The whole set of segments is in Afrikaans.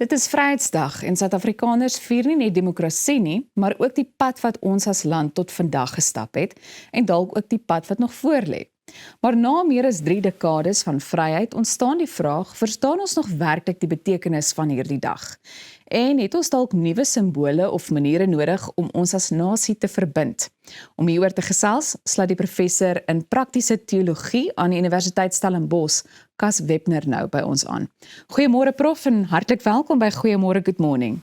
Dit is Vryheidsdag en Suid-Afrikaners vier nie net demokrasie nie, maar ook die pad wat ons as land tot vandag gestap het en dalk ook die pad wat nog voorlê. Maar na meer as 3 dekades van vryheid ontstaan die vraag, verstaan ons nog werklik die betekenis van hierdie dag? En het ons dalk nuwe simbole of maniere nodig om ons as nasie te verbind? Om hieroor te gesels, sluit die professor in praktiese teologie aan die Universiteit Stellenbosch, Cas Webner, nou by ons aan. Goeiemôre prof en hartlik welkom by Goeiemôre Good Morning.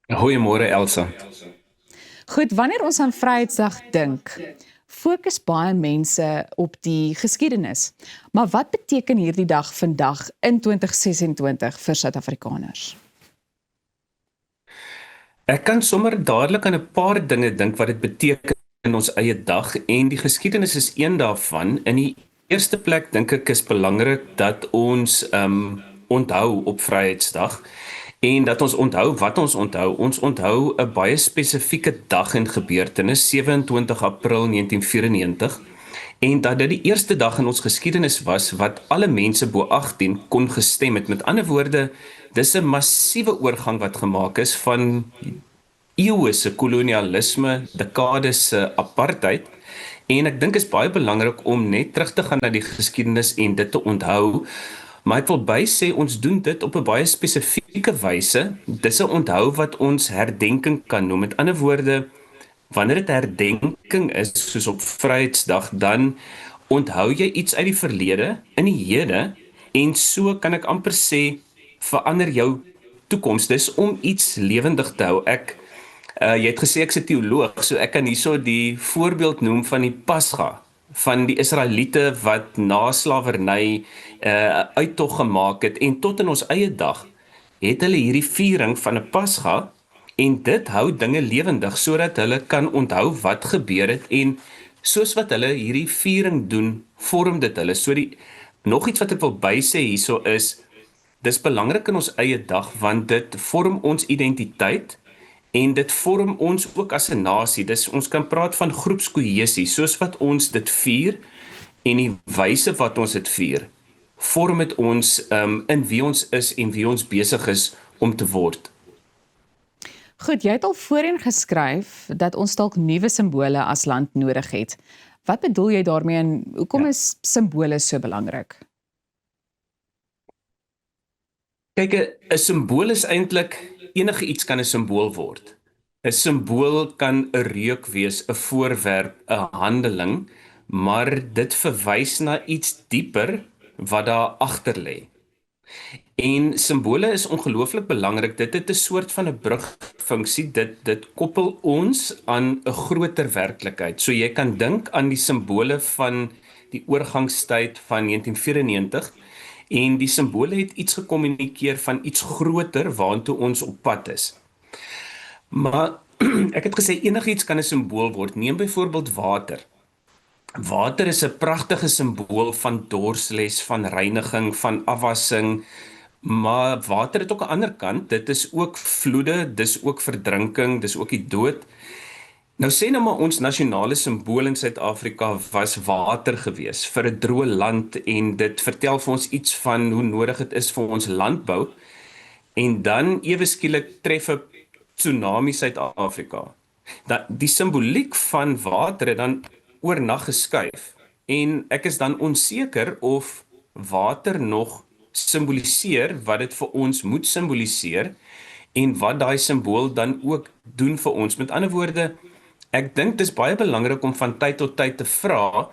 Goeiemôre Elsa. Goed, wanneer ons aan Vryheidsdag dink, fokus baie mense op die geskiedenis. Maar wat beteken hierdie dag vandag in 2026 vir Suid-Afrikaners? Ek kan sommer dadelik aan 'n paar dinge dink wat dit beteken in ons eie dag en die geskiedenis is een daarvan. In die eerste plek dink ek is belangrik dat ons onthou op Vryheidsdag en dat ons onthou wat ons onthou. Ons onthou 'n baie spesifieke dag en gebeurtenis, 27 April 1994, en dat dit die eerste dag in ons geskiedenis was wat alle mense bo 18 kon gestem het. Met ander woorde, dis 'n massiewe oorgang wat gemaak is van eeue se kolonialisme, dekades se apartheid. En ek dink is baie belangrik om net terug te gaan na die geskiedenis en dit te onthou. Maar ek wil by sê, ons doen dit op 'n baie spesifieke wyse. Dis 'n onthou wat ons herdenking kan noem. Met ander woorde, wanneer dit herdenking is, soos op Vryheidsdag, dan onthou jy iets uit die verlede in die hede en so kan ek amper sê, verander jou toekoms. Dis om iets lewendig te hou. Jy het gesê ek's 'n teoloog, so ek kan hierso die voorbeeld noem van die Pasga, van die Israeliete wat na slawerny uittog gemaak het en tot in ons eie dag het hulle hierdie viering van 'n Pasga en dit hou dinge lewendig sodat hulle kan onthou wat gebeur het en soos wat hulle hierdie viering doen, vorm dit hulle. Nog iets wat ek wil bysê hierso is, dis belangrik in ons eie dag want dit vorm ons identiteit en dit vorm ons ook as 'n nasie. Ons kan praat van groepskohesie, soos wat ons dit vier en die wyse wat ons dit vier, vorm dit ons in wie ons is en wie ons besig is om te word. Goed, jy het al voorheen geskryf dat ons dalk nuwe simbole as land nodig het. Wat bedoel jy daarmee en hoekom is simbole so belangrik? Kyk, 'n simbool is eintlik, enige iets kan 'n simbool word. 'n Simbool kan 'n reuk wees, 'n voorwerp, 'n handeling, maar dit verwys na iets dieper wat daar agter lê. En simbole is ongelooflik belangrik. Dit het 'n soort van 'n brugfunksie. Dit koppel ons aan 'n groter werklikheid. So jy kan dink aan die simbole van die oorgangstyd van 1994 en die simbole het iets gekommunikeer van iets groter waartoe ons op pad is. Maar ek het gesê enigiets kan 'n simbool word. Neem byvoorbeeld water. Water is 'n pragtige simbool van dorsles, van reiniging, van afwassing, maar water het ook 'n ander kant. Dit is ook vloede, dis ook verdrinking, dis ook die dood. Nou sê nou maar ons nasionale simbool in Suid-Afrika was water gewees vir 'n droë land en dit vertel vir ons iets van hoe nodig dit is vir ons landbou. En dan ewe skielik tref 'n tsunami Suid-Afrika. Die simboliek van water het dan oornag geskuif en ek is dan onseker of water nog simboliseer wat dit vir ons moet simboliseer en wat daai simbool dan ook doen vir ons. Met ander woorde, ek dink dis baie belangrik om van tyd tot tyd te vra,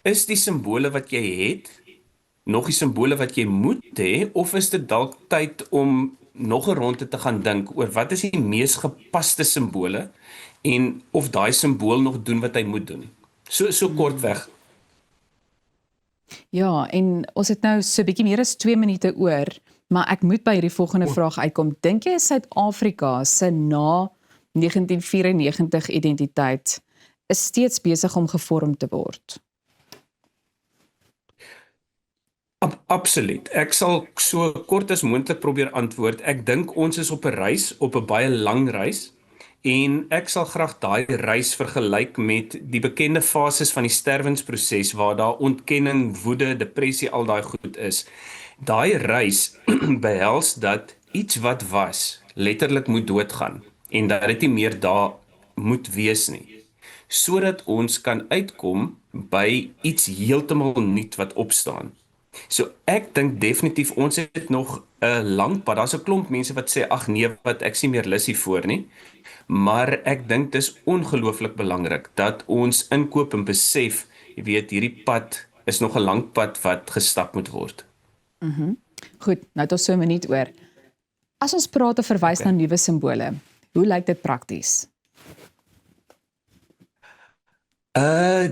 is die simbole wat jy het nog die simbole wat jy moet hê, of is dit dalk tyd om nog 'n ronde te gaan dink oor wat is die mees gepaste simbole en of daai simbool nog doen wat hy moet doen. So kortweg. Ja, en ons het nou so 'n bietjie meer as 2 minute oor, maar ek moet by hierdie volgende vraag uitkom. Dink jy Suid-Afrika se na 1994 identiteit is steeds besig om gevorm te word? Absoluut. Ek sal so kort as moontlik probeer antwoord. Ek dink ons is op 'n reis, op 'n baie lang reis. En ek sal graag daai reis vergelyk met die bekende fases van die sterwensproses waar daar ontkenning, woede, depressie, al daai goed is. Daai reis behels dat iets wat was, letterlik moet doodgaan en dat dit nie meer daar moet wees nie, sodat ons kan uitkom by iets heeltemal nuut wat opstaan. So ek dink definitief ons het nog 'n lang pad. Daar's 'n klomp mense wat sê ag nee, wat ek sien meer lus hiervoor nie. Maar ek dink dis ongelooflik belangrik dat ons inkoop en besef, jy weet, hierdie pad is nog 'n lang pad wat gestap moet word. Goed, nou het ons so 'n minuut oor. As ons praat of verwys na nuwe simbole, hoe lyk dit prakties?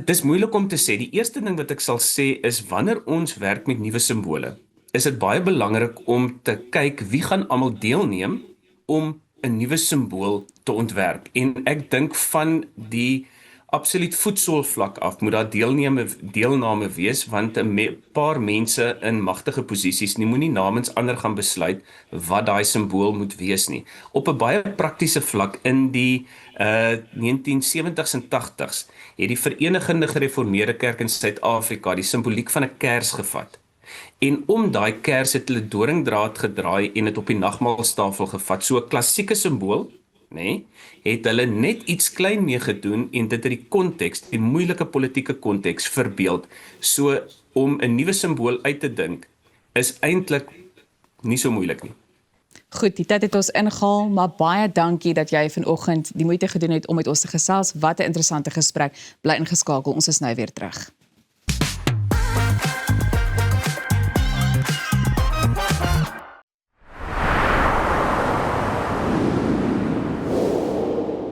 Dis moeilik om te sê. Die eerste ding wat ek sal sê is wanneer ons werk met nuwe simbole, is dit baie belangrik om te kyk wie gaan almal deelneem om 'n nuwe simbool te ontwerp. En ek dink van die absoluut voetsoolvlak af moet daar deelname wees, want 'n paar mense in magtige posisies moenie namens ander gaan besluit wat daai simbool moet wees nie. Op 'n baie praktiese vlak in die 1970s en 80s het die Verenigde Gereformeerde Kerk in Suid-Afrika die simboliek van 'n kers gevat. En om daai kers het hulle doringdraad gedraai en dit op die nagmaalstafel gevat. So 'n klassieke simbool, nê, het hulle net iets klein mee gedoen en dit in die konteks, die moeilike politieke konteks verbeeld. So om 'n nuwe simbool uit te dink is eintlik nie so moeilik nie. Goed, die tyd het ons ingehaal, maar baie dankie dat jy vanoggend die moeite gedoen het om met ons te gesels. Wat 'n interessante gesprek. Bly ingeskakel. Ons is nou weer terug.